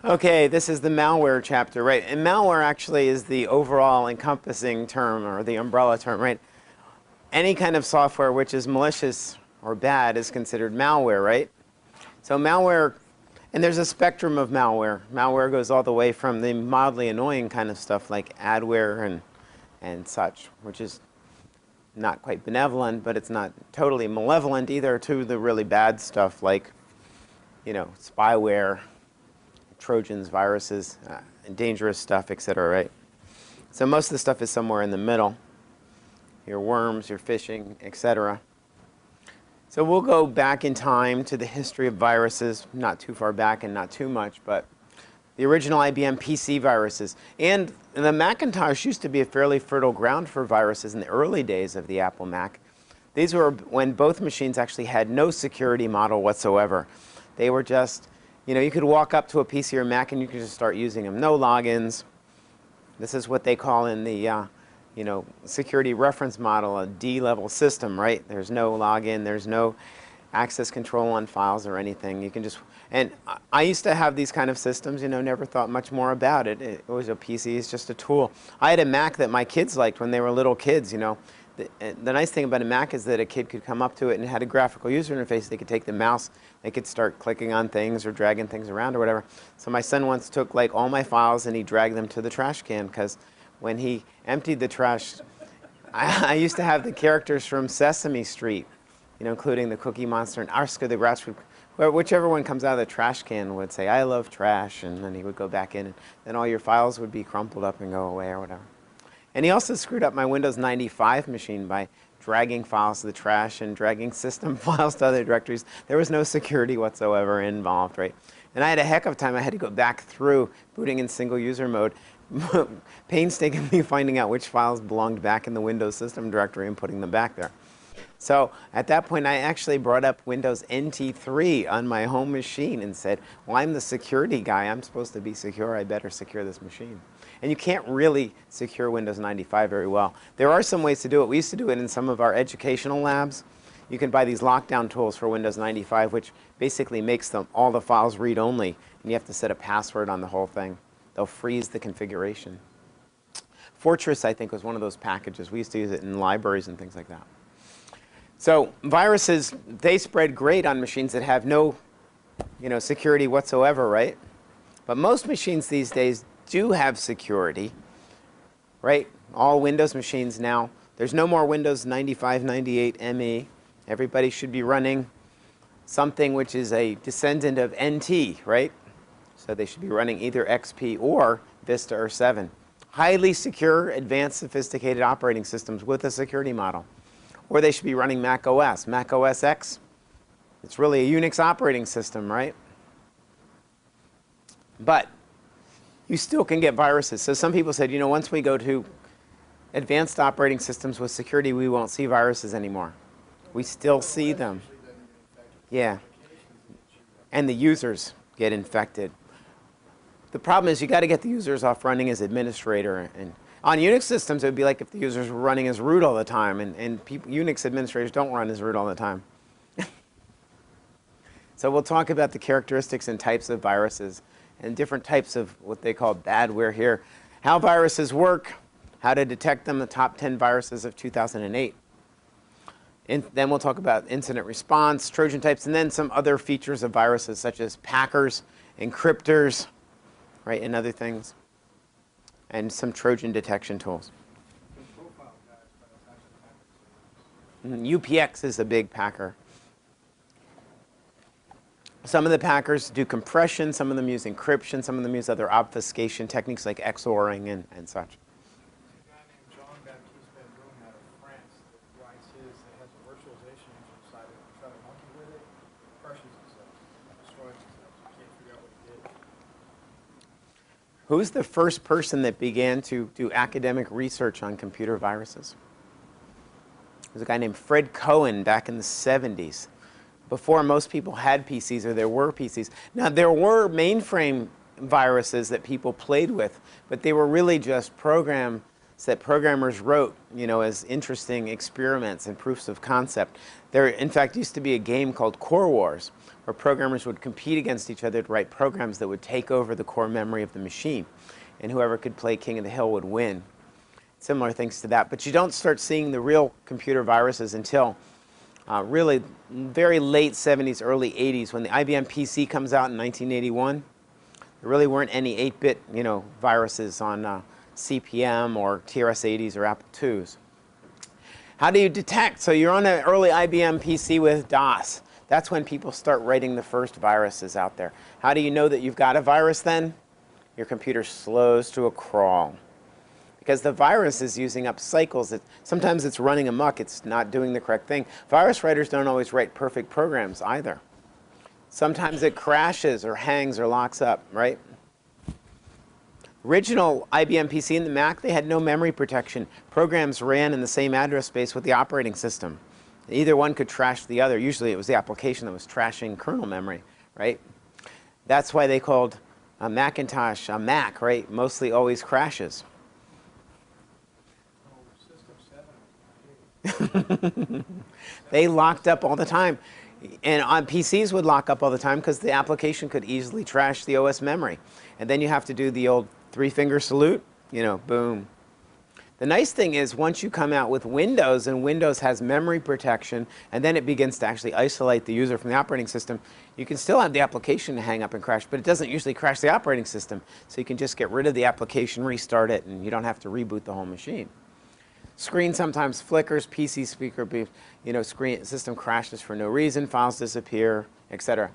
Okay, this is the malware chapter, right? And malware actually is the overall encompassing term or the umbrella term, right? Any kind of software which is malicious or bad is considered malware, right? So malware, and there's a spectrum of malware. Malware goes all the way from the mildly annoying kind of stuff like adware and such, which is not quite benevolent, but it's not totally malevolent either, to the really bad stuff like, spyware, Trojans, viruses, and dangerous stuff, etc., right? So most of the stuff is somewhere in the middle. Your worms, your phishing, etc. So we'll go back in time to the history of viruses, not too far back and not too much, but the original IBM PC viruses. And the Macintosh used to be a fairly fertile ground for viruses in the early days of the Apple Mac. These were when both machines actually had no security model whatsoever. They were just, you could walk up to a PC or Mac and you could just start using them. No logins. This is what they call in the security reference model a D-level system, right? There's no login, there's no access control on files or anything. You can just, and I used to have these kind of systems, never thought much more about it. It was a PC, it's just a tool. I had a Mac that my kids liked when they were little kids, The nice thing about a Mac is that a kid could come up to it and it had a graphical user interface. They could take the mouse, they could start clicking on things or dragging things around or whatever. So my son once took like all my files and he dragged them to the trash can because when he emptied the trash, I used to have the characters from Sesame Street, including the Cookie Monster and Oscar the Grouch, whichever one comes out of the trash can would say, "I love trash," and then he would go back in and then all your files would be crumpled up and go away or whatever. And he also screwed up my Windows 95 machine by dragging files to the trash and dragging system files to other directories. There was no security whatsoever involved, right? And I had a heck of a time. I had to go back through booting in single user mode, painstakingly finding out which files belonged back in the Windows system directory and putting them back there. So at that point, I actually brought up Windows NT3 on my home machine and said, well, I'm the security guy. I'm supposed to be secure. I better secure this machine. And you can't really secure Windows 95 very well. There are some ways to do it. We used to do it in some of our educational labs. You can buy these lockdown tools for Windows 95, which basically makes all the files read-only, and you have to set a password on the whole thing. They'll freeze the configuration. Fortress, I think, was one of those packages. We used to use it in libraries and things like that. So viruses, they spread great on machines that have no security whatsoever, right? But most machines these days do have security, right? All Windows machines now, there's no more Windows 95, 98 ME. Everybody should be running something which is a descendant of NT, right? So they should be running either XP or Vista or 7. Highly secure, advanced, sophisticated operating systems with a security model. Or they should be running Mac OS. Mac OS X, it's really a Unix operating system, right? But you still can get viruses. So some people said, once we go to advanced operating systems with security, we won't see viruses anymore. We still see them. Yeah. And the users get infected. The problem is you got to get the users off running as administrator. And on Unix systems, it would be like if the users were running as root all the time, and Unix administrators don't run as root all the time. So we'll talk about the characteristics and types of viruses and different types of what they call badware here. How viruses work, how to detect them, the top 10 viruses of 2008. And then we'll talk about incident response, Trojan types, and then some other features of viruses such as packers, encryptors, right, and other things, and some Trojan detection tools. UPX is a big packer. Some of the packers do compression, some of them use encryption, some of them use other obfuscation techniques like XORing and such. Who's the first person that began to do academic research on computer viruses? There's a guy named Fred Cohen back in the 70s, before most people had PCs or there were PCs. Now, there were mainframe viruses that people played with, but they were really just programs that programmers wrote, as interesting experiments and proofs of concept. There, in fact, used to be a game called Core Wars, where programmers would compete against each other to write programs that would take over the core memory of the machine. And whoever could play king of the hill would win. Similar things to that. But you don't start seeing the real computer viruses until really very late 70s, early 80s, when the IBM PC comes out in 1981. There really weren't any 8-bit, viruses on CP/M or TRS-80s or Apple IIs. How do you detect? So you're on an early IBM PC with DOS. That's when people start writing the first viruses out there. How do you know that you've got a virus then? Your computer slows to a crawl. Because the virus is using up cycles. Sometimes it's running amok. It's not doing the correct thing. Virus writers don't always write perfect programs either. Sometimes it crashes or hangs or locks up, right? Original IBM PC and the Mac, they had no memory protection. Programs ran in the same address space with the operating system. Either one could trash the other. Usually it was the application that was trashing kernel memory, right? That's why they called Macintosh a Mac, right? Mostly always crashes. They locked up all the time. And on PCs would lock up all the time because the application could easily trash the OS memory. And then you have to do the old three-finger salute, boom. The nice thing is once you come out with Windows, and Windows has memory protection, and then it begins to actually isolate the user from the operating system, you can still have the application hang up and crash, but it doesn't usually crash the operating system. So you can just get rid of the application, restart it, and you don't have to reboot the whole machine. Screen sometimes flickers, PC speaker beeps, screen system crashes for no reason, files disappear, etc.